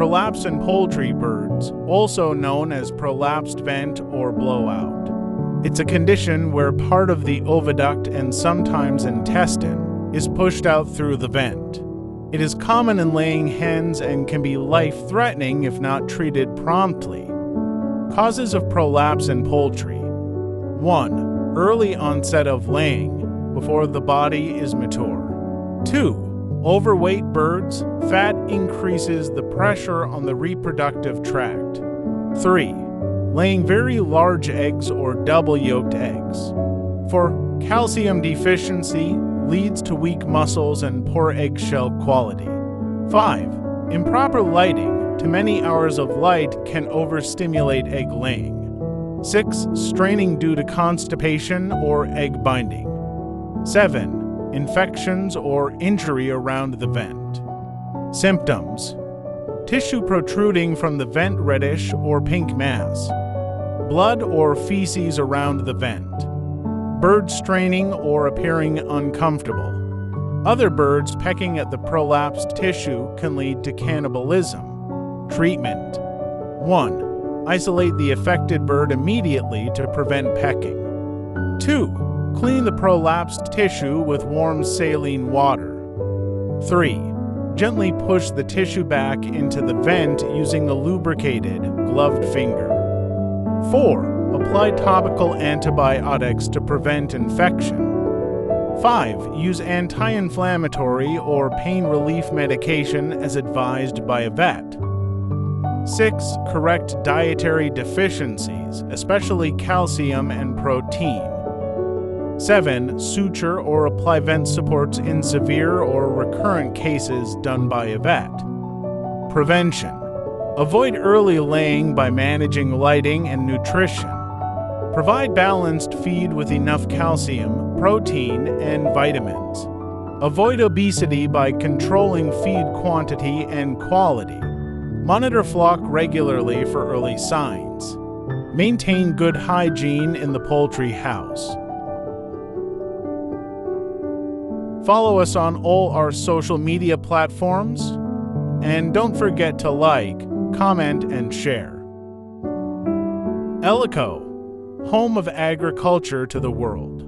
Prolapse in poultry birds, also known as prolapsed vent or blowout. It's a condition where part of the oviduct and sometimes intestine is pushed out through the vent. It is common in laying hens and can be life-threatening if not treated promptly. Causes of prolapse in poultry. 1. Early onset of laying, before the body is mature. 2. Overweight birds. Fat increases the pressure on the reproductive tract. 3. Laying very large eggs or double-yolked eggs. 4. Calcium deficiency leads to weak muscles and poor eggshell quality. 5. Improper lighting. Too many hours of light can overstimulate egg laying. 6. Straining due to constipation or egg binding. 7. Infections or injury around the vent. Symptoms: tissue protruding from the vent, reddish or pink mass. Blood or feces around the vent. Bird straining or appearing uncomfortable. Other birds pecking at the prolapsed tissue can lead to cannibalism. Treatment: 1. Isolate the affected bird immediately to prevent pecking. 2. Clean the prolapsed tissue with warm saline water. 3. Gently push the tissue back into the vent using a lubricated, gloved finger. 4. Apply topical antibiotics to prevent infection. 5. Use anti-inflammatory or pain relief medication as advised by a vet. 6. Correct dietary deficiencies, especially calcium and protein. 7. Suture or apply vent supports in severe or recurrent cases done by a vet. Prevention: avoid early laying by managing lighting and nutrition. Provide balanced feed with enough calcium, protein, and vitamins. Avoid obesity by controlling feed quantity and quality. Monitor flock regularly for early signs. Maintain good hygiene in the poultry house. Follow us on all our social media platforms, and don't forget to like, comment, and share. Ellico, home of agriculture to the world.